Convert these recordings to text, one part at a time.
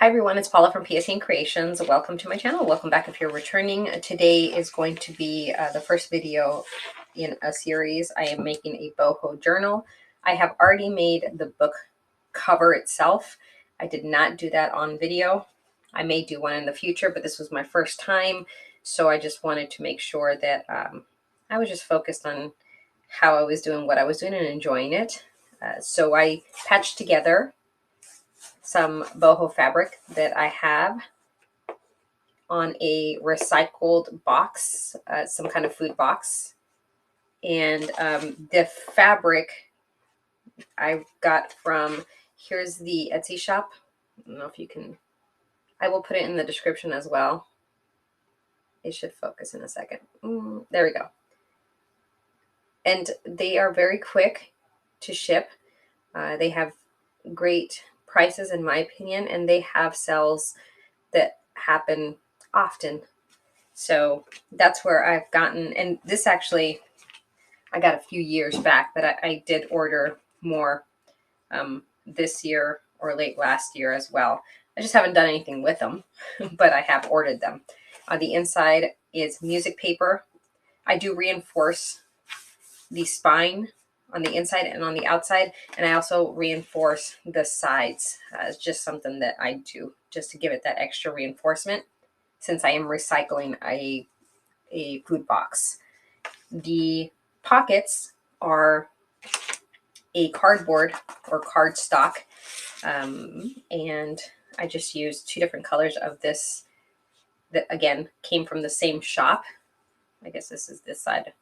Hi everyone, it's Paula from PSN Creations. Welcome to my channel. Welcome back if you're returning. Today is going to be the first video in a series. I am making a boho journal. I have already made the book cover itself. I did not do that on video. I may do one in the future, but this was my first time. So I just wanted to make sure that I was just focused on how I was doing what I was doing and enjoying it. So I patched together some boho fabric that I have on a recycled box, some kind of food box. And the fabric I got from, here's the Etsy shop. I don't know if you can, I will put it in the description as well. It should focus in a second. There we go. And they are very quick to ship. They have great prices in my opinion, and they have sales that happen often. So that's where I've gotten, and this actually I got a few years back, but I did order more this year or late last year as well. I just haven't done anything with them, but I have ordered them. The inside is music paper. I do reinforce the spine on the inside and on the outside, and I also reinforce the sides. It's just something that I do just to give it that extra reinforcement, since I am recycling a food box. The pockets are a cardboard or cardstock, and I just used two different colors of this that again came from the same shop. I guess this is this side.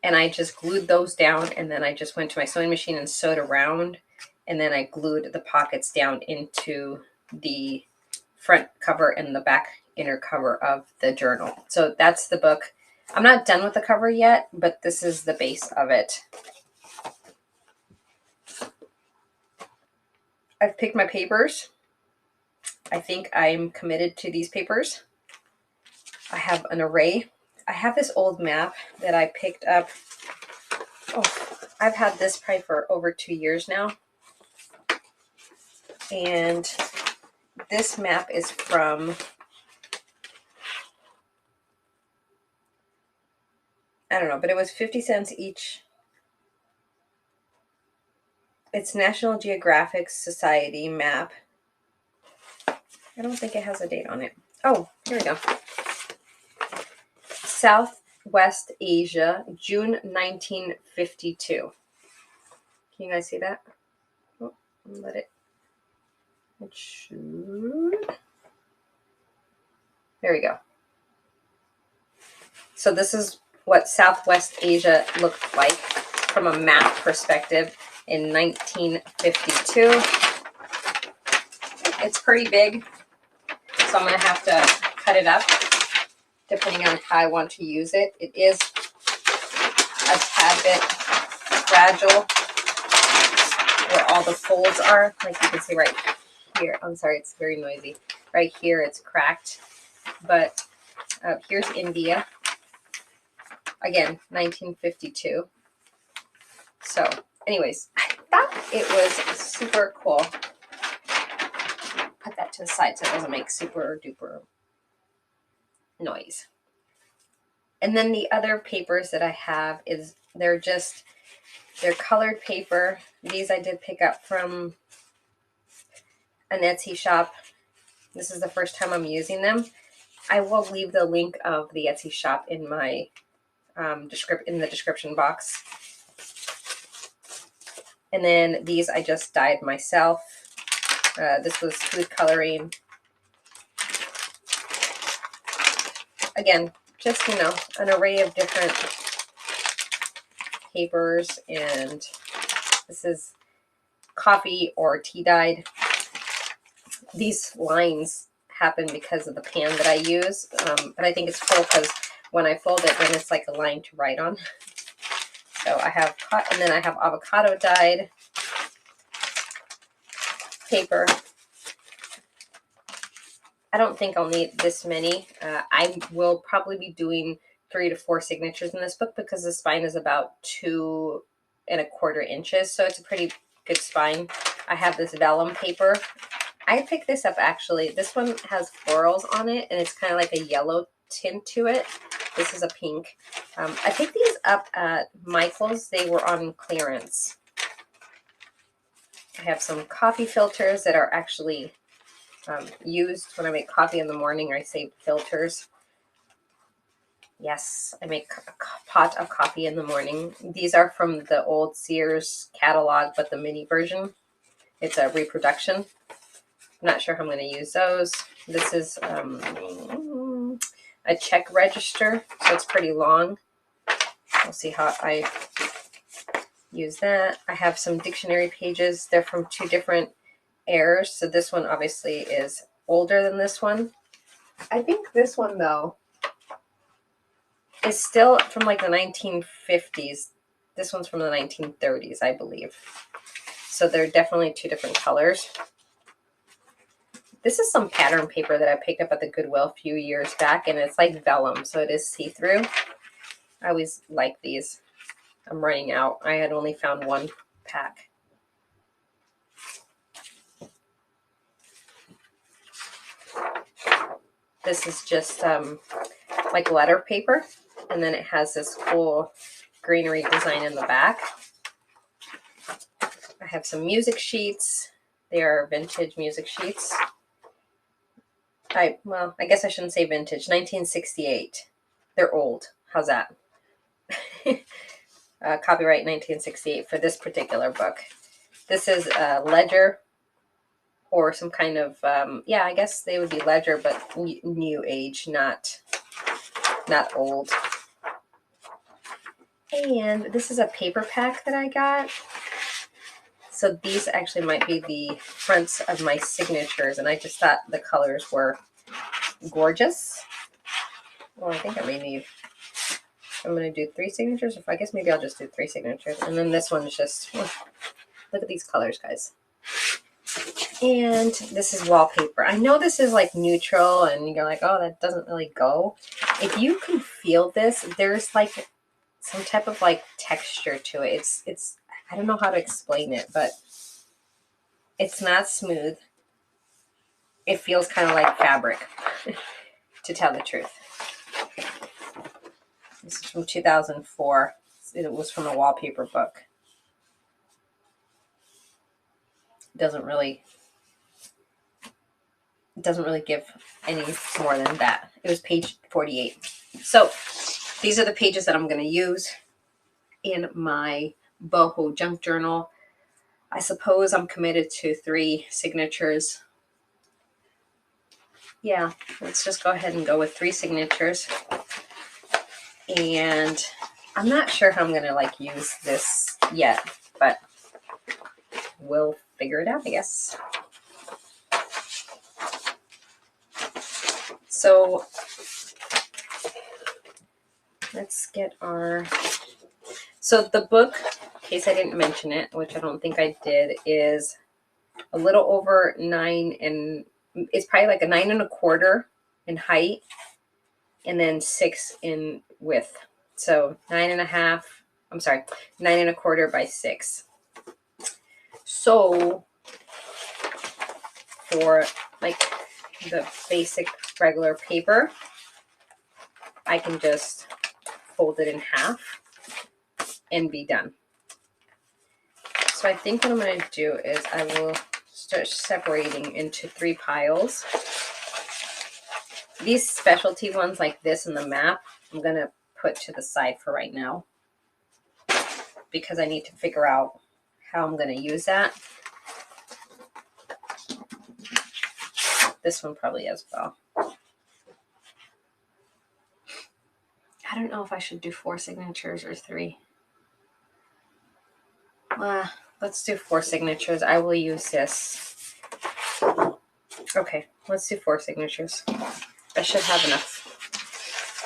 And I just glued those down, and then I just went to my sewing machine and sewed around, and then I glued the pockets down into the front cover and the back inner cover of the journal. So that's the book. I'm not done with the cover yet, but this is the base of it. I've picked my papers. I think I'm committed to these papers. I have an array. I have this old map that I picked up. Oh, I've had this probably for over 2 years now. And this map is from, I don't know, but it was 50 cents each. It's National Geographic Society map. I don't think it has a date on it. Oh, here we go. Southwest Asia, June 1952. Can you guys see that? Oh, let it. It should. There we go. So this is what Southwest Asia looked like from a map perspective in 1952. It's pretty big, so I'm going to have to cut it up depending on how I want to use it. It is a tad bit fragile where all the folds are. Like you can see right here. I'm sorry, it's very noisy. Right here it's cracked. But here's India. Again, 1952. So anyways, I thought it was super cool. Put that to the side so it doesn't make super duper noise. And then the other papers that I have is they're colored paper. These I did pick up from an Etsy shop. This is the first time I'm using them. I will leave the link of the Etsy shop in my in the description box. And then these I just dyed myself. This was food coloring. Again, just, you know, an array of different papers. And this is coffee or tea dyed. These lines happen because of the pan that I use. But I think it's cool because when I fold it, then it's like a line to write on. So I have, and then I have avocado dyed paper. I don't think I'll need this many. I will probably be doing 3 to 4 signatures in this book because the spine is about 2¼ inches. So it's a pretty good spine. I have this vellum paper. I picked this up actually. This one has florals on it, and it's kind of like a yellow tint to it. This is a pink. I picked these up at Michael's. They were on clearance. I have some coffee filters that are actually used when I make coffee in the morning. I save filters. Yes, I make a pot of coffee in the morning. These are from the old Sears catalog, but the mini version. It's a reproduction. I'm not sure how I'm going to use those. This is a check register, so it's pretty long. We'll see how I use that. I have some dictionary pages. They're from two different eras, so this one obviously is older than this one. I think this one, though, is still from like the 1950s. This one's from the 1930s, I believe. So they're definitely two different colors. This is some pattern paper that I picked up at the Goodwill a few years back, and it's like vellum, so it is see-through. I always like these. I'm running out. I had only found one pack. This is just like letter paper, and then it has this cool greenery design in the back. I have some music sheets. They are vintage music sheets. Well, I guess I shouldn't say vintage. 1968. They're old. How's that? Copyright 1968 for this particular book. This is a ledger or some kind of, yeah, I guess they would be ledger, but new age, not old. And this is a paper pack that I got. So these actually might be the fronts of my signatures, and I just thought the colors were gorgeous. Well, I think I may need, I'm going to do 3 signatures. I guess maybe I'll just do 3 signatures. And then this one's just, look at these colors, guys. And this is wallpaper. I know this is like neutral, and you're like, oh, that doesn't really go. If you can feel this, there's like some type of like texture to it. It's I don't know how to explain it, but it's not smooth. It feels kind of like fabric, to tell the truth. This is from 2004. It was from a wallpaper book. It doesn't really give any more than that. It was page 48. So these are the pages that I'm going to use in my Boho Junk Journal. I suppose I'm committed to 3 signatures. Yeah, let's just go ahead and go with 3 signatures. And I'm not sure how I'm going to like use this yet, but we'll figure it out, I guess. So let's get our, so the book, in case I didn't mention it, which I don't think I did, is a little over 9, and it's probably like a 9 1/4 in height, and then 6 in width. So 9 1/2, I'm sorry, 9 1/4 by 6. So for like the basic regular paper, I can just fold it in half and be done. So I think what I'm going to do is I will start separating into 3 piles. These specialty ones like this in the map, I'm going to put to the side for right now, because I need to figure out how I'm going to use that. This one probably as well. I don't know if I should do 4 signatures or 3. Let's do 4 signatures. I will use this. Okay, let's do 4 signatures. I should have enough.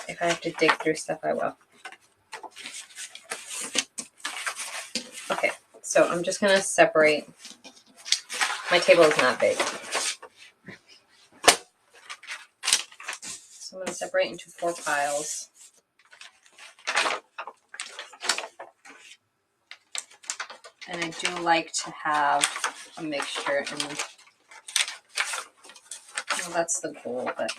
If I have to dig through stuff, I will. Okay, so I'm just going to separate. My table is not big. So I'm going to separate into 4 piles. And I do like to have a mixture. And Well, that's the goal, but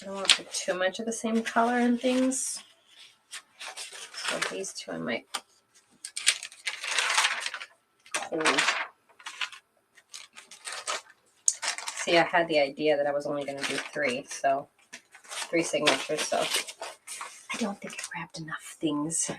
I don't want to put too much of the same color and things. So these two I might hold. See, I had the idea that I was only going to do 3, so 3 signatures, so I don't think I grabbed enough things.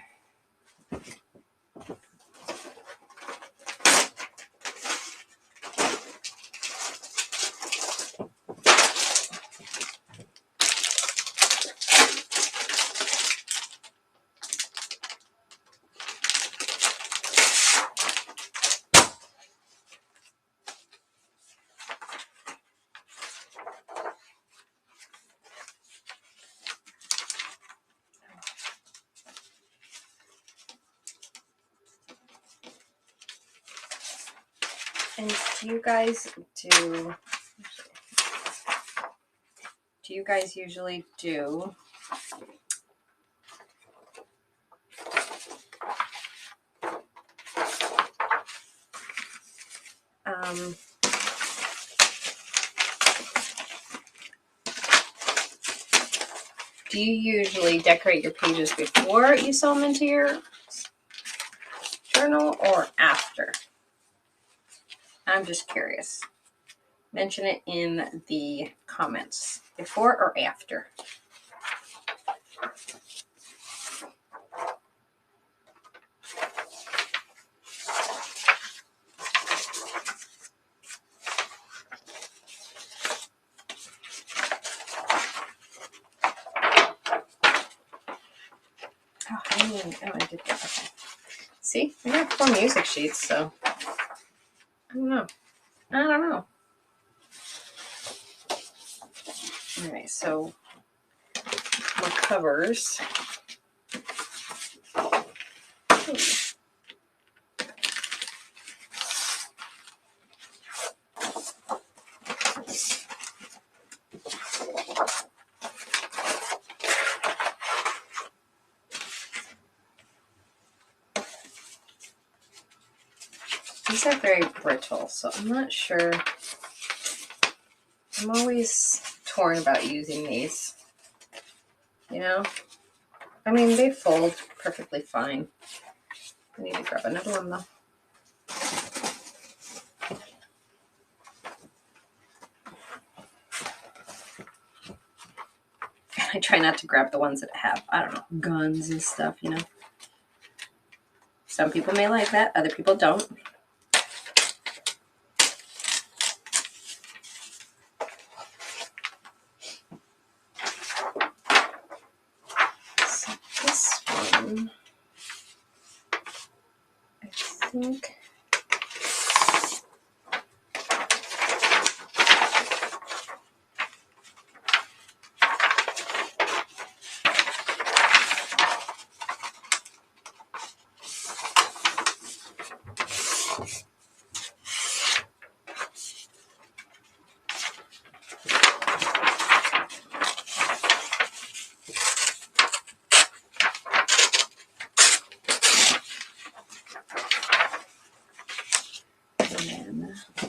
And do you guys usually do do you usually decorate your pages before you sew them into your journal or after? I'm just curious. Mention it in the comments. Before or after? Oh, I did that. Okay. See, I got 4 music sheets, so I don't know. All right, so more covers. These are very brittle, so I'm not sure. I'm always torn about using these. You know? I mean, they fold perfectly fine. I need to grab another one, though. I try not to grab the ones that have, I don't know, guns and stuff, you know? Some people may like that, other people don't. So this one, I think...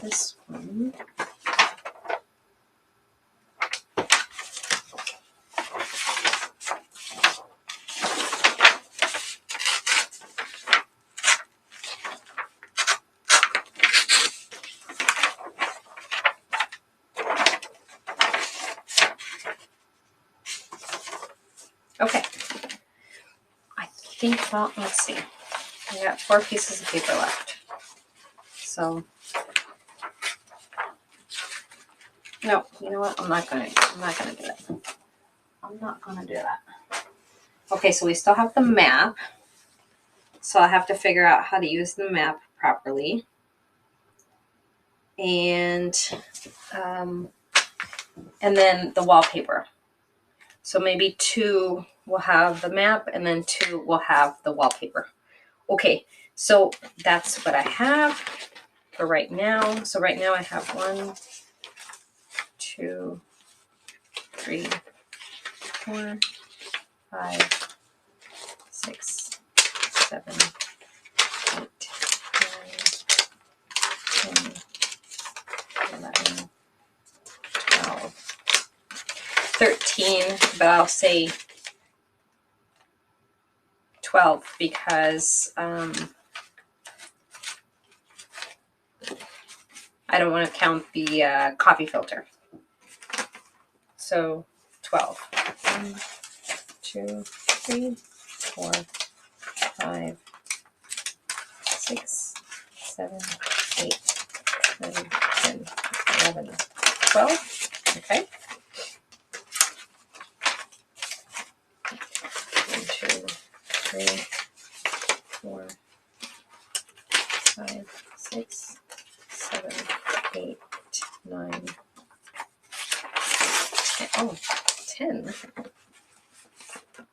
this one. Okay. I think, well, let's see. I got 4 pieces of paper left. So, no, you know what? I'm not gonna do that. I'm not gonna do that. Okay, so we still have the map. So I'll have to figure out how to use the map properly. And then the wallpaper. So maybe 2 will have the map and then 2 will have the wallpaper. Okay, so that's what I have for right now. So right now I have 1, 2, 3, 4, 5, 6, 7, 8, 9, 10, 11, 12, 13, but I'll say 12 because I don't want to count the coffee filter. So 12. 1, 2, 3, 4, 5, 6, 7, 8, 9, 10, 11, 12. Okay. 1, 2, 3, 4, 5, 6, 7, 8, 9. Oh, 10.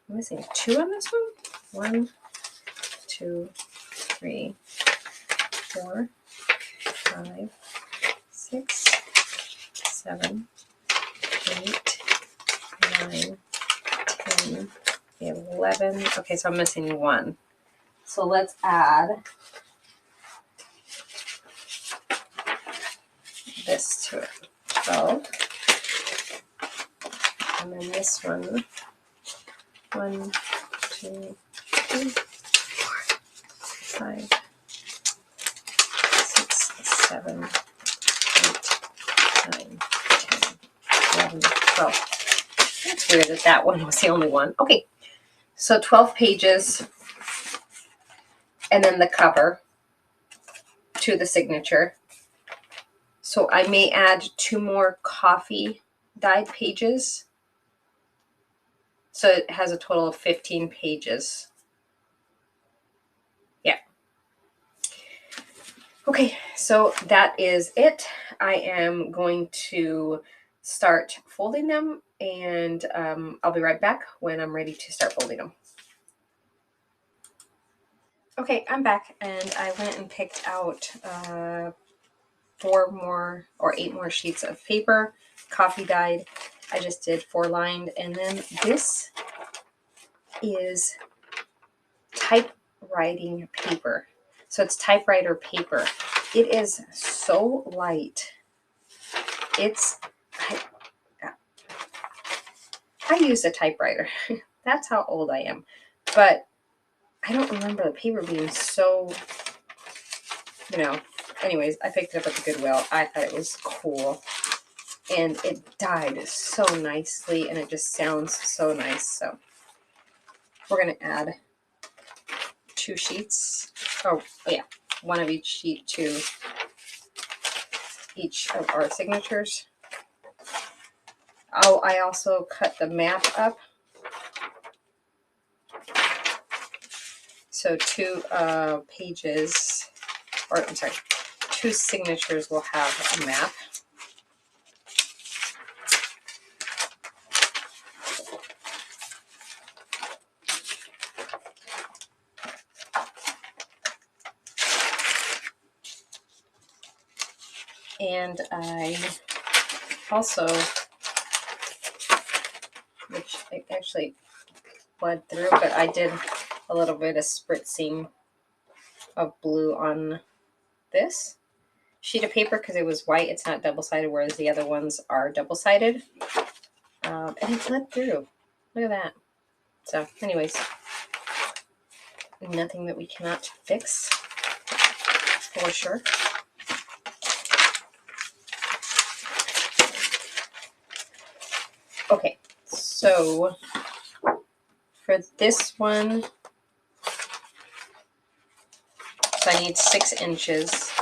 I'm missing 2 on this one. 1, 2, 3, 4, 5, 6, 7, 8, 9, 10, 11. Okay, so I'm missing 1. So let's add this to it. 12. And then this one. 1, 2, 3, 4, 5, 6, 7, 8, 9, 10, 11, 12. That's weird that that one was the only one. Okay, so 12 pages, and then the cover to the signature. So I may add 2 more coffee dyed pages. So it has a total of 15 pages. Yeah. Okay, so that is it. I am going to start folding them, and I'll be right back when I'm ready to start folding them. Okay, I'm back, and I went and picked out 4 more or 8 more sheets of paper, coffee dyed. I just did 4 lined, and then this is typewriting paper. So it's typewriter paper. It is so light. I use a typewriter. That's how old I am. But I don't remember the paper being so, anyways, I picked it up at the Goodwill. I thought it was cool. And it dyed so nicely, and it just sounds so nice. So we're going to add 2 sheets. Oh, yeah. 1 of each sheet to each of our signatures. Oh, I also cut the map up. So 2 pages, or I'm sorry, 2 signatures will have a map. And I also, which I actually bled through, but I did a little bit of spritzing of blue on this sheet of paper because it was white. It's not double-sided, whereas the other ones are double-sided. And it bled through. Look at that. So anyways, nothing that we cannot fix for sure. Okay, so for this one, so I need 6 inches.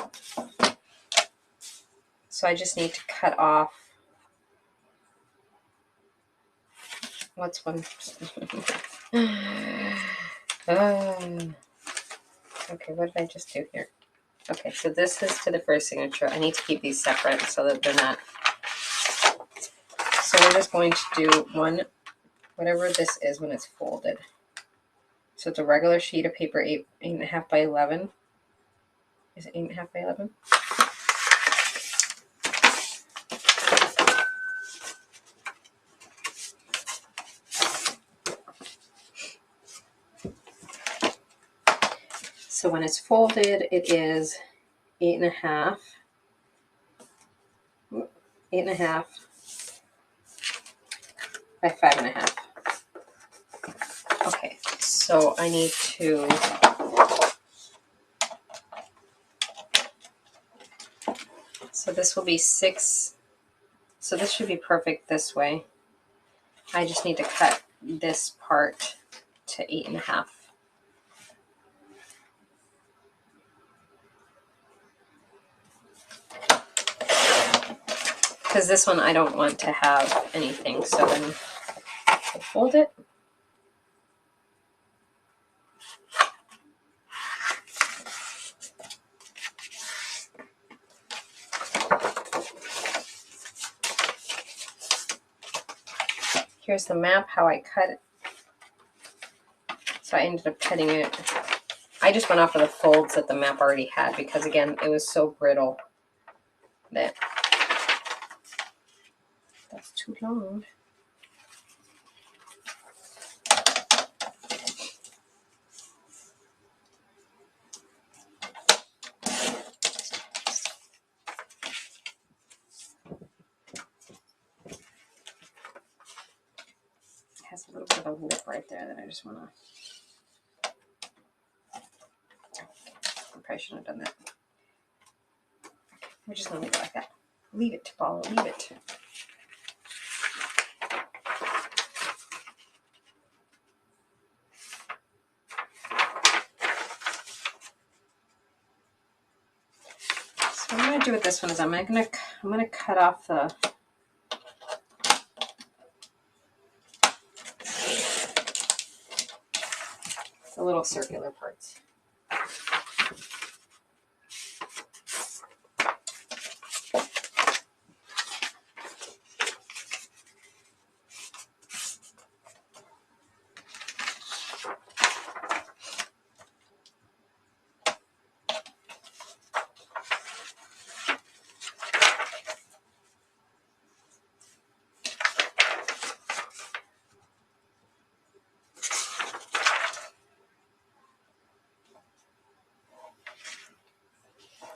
So I just need to cut off, what's one? Okay, what did I just do here? Okay, so this is to the first signature. I need to keep these separate so that they're not. So we're just going to do one, whatever this is when it's folded. So it's a regular sheet of paper, 8.5 by 11. Is it 8.5 by 11? So when it's folded, it is 8.5. 8.5 by 5.5. Okay, so I need to so this will be 6. So this should be perfect this way. I just need to cut this part to 8.5. Because this one I don't want to have anything, so then I'll fold it. Here's the map, how I cut it. So I ended up cutting it. I just went off of the folds that the map already had because, again, it was so brittle that that's too long. It has a little bit of a lip right there that I just want to. I probably shouldn't have done that. We're just going to leave it like that. Leave it, Paula, leave it. So what I'm going to do with this one is I'm going to cut off the little circular parts.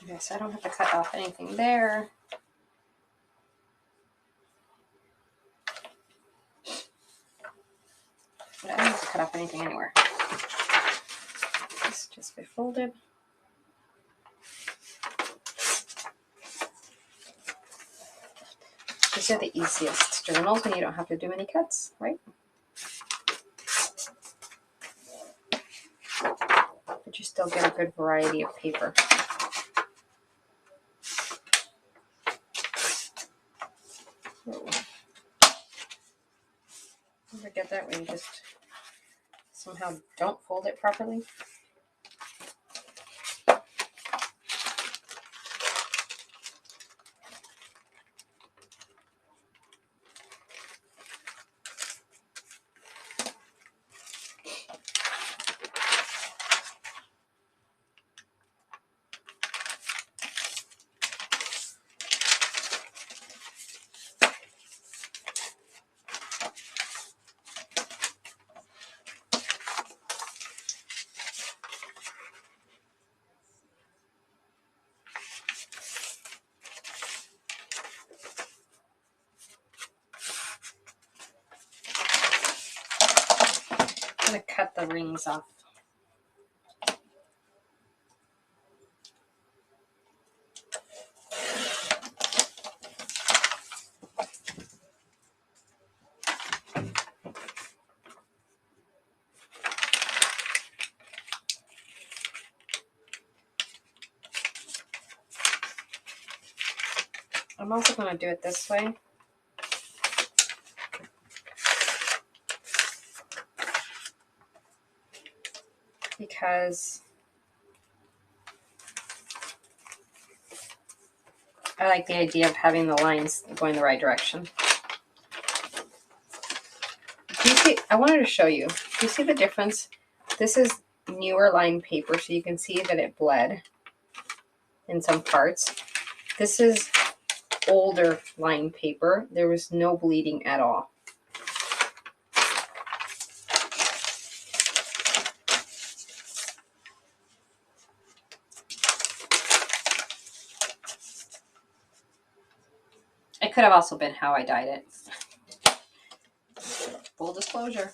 Okay, so I don't have to cut off anything there. But I don't have to cut off anything anywhere. This just be folded. These are the easiest journals when you don't have to do any cuts, right? But you still get a good variety of paper. Ever get that when you just somehow don't fold it properly? I'm going to cut the rings off. I'm also going to do it this way. Because I like the idea of having the lines going the right direction. Do you see? I wanted to show you. Do you see the difference? This is newer lined paper, so you can see that it bled in some parts. This is older lined paper. There was no bleeding at all. It could have also been how I dyed it. Full disclosure.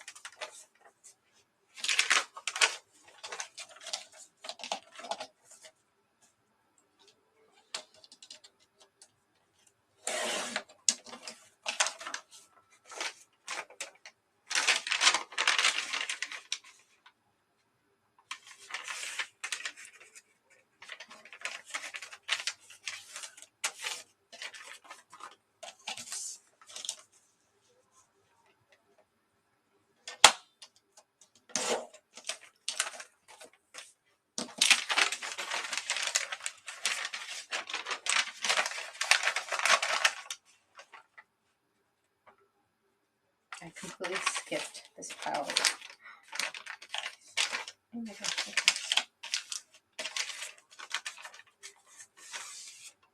I completely skipped this pile. Oh my gosh.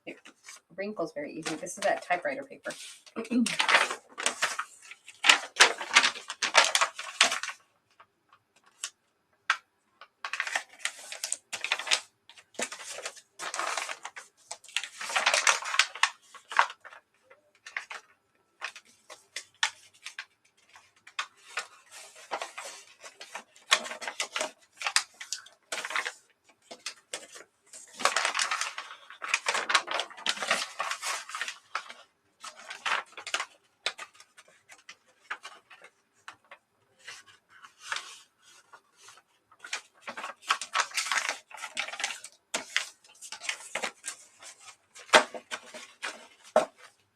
It wrinkles very easy. This is that typewriter paper.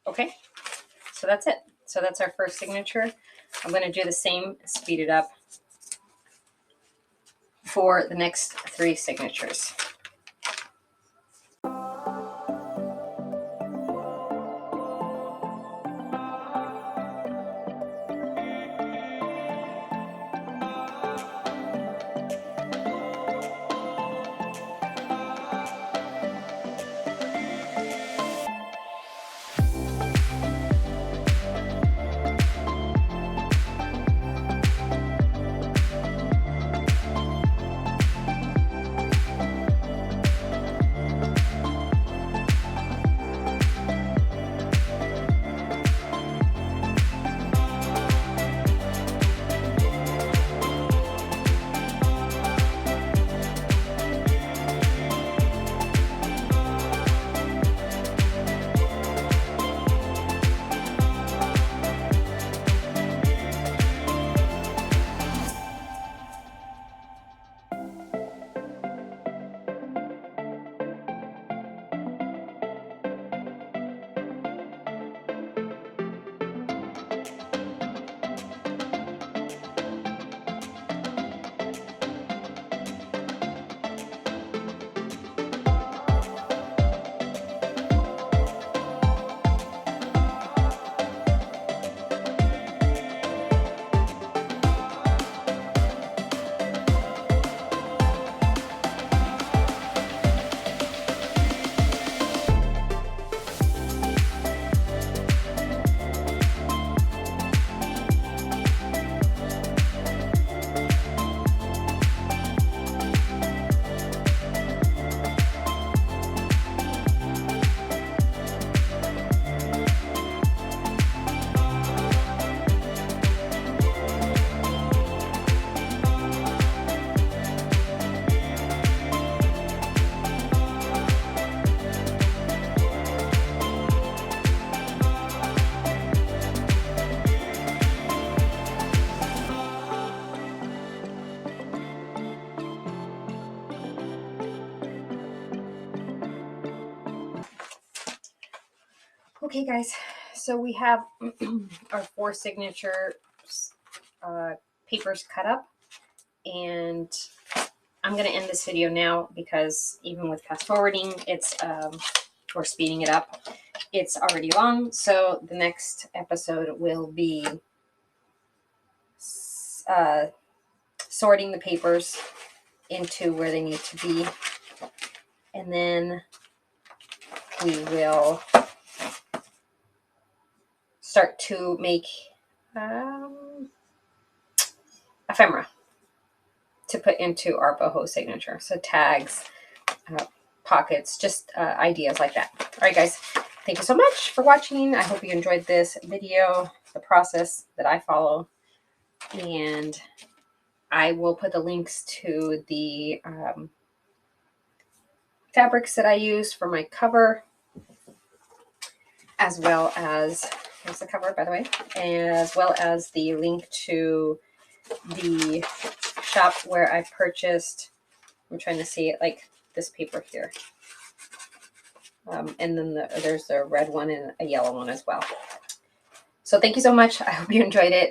Okay, so that's it. So that's our first signature. I'm going to do the same, speed it up, for the next 3 signatures. Okay, guys, so we have our 4 signature papers cut up, and I'm going to end this video now because even with fast forwarding, it's or speeding it up. It's already long, so the next episode will be sorting the papers into where they need to be. And then we will start to make ephemera to put into our boho signature. So tags, pockets, just ideas like that. All right, guys, thank you so much for watching. I hope you enjoyed this video, the process that I follow. And I will put the links to the fabrics that I use for my cover, as well as, here's the cover, by the way, as well as the link to the shop where I purchased, I'm trying to see it, like this paper here. And then there's the red one and a yellow one as well. So thank you so much. I hope you enjoyed it.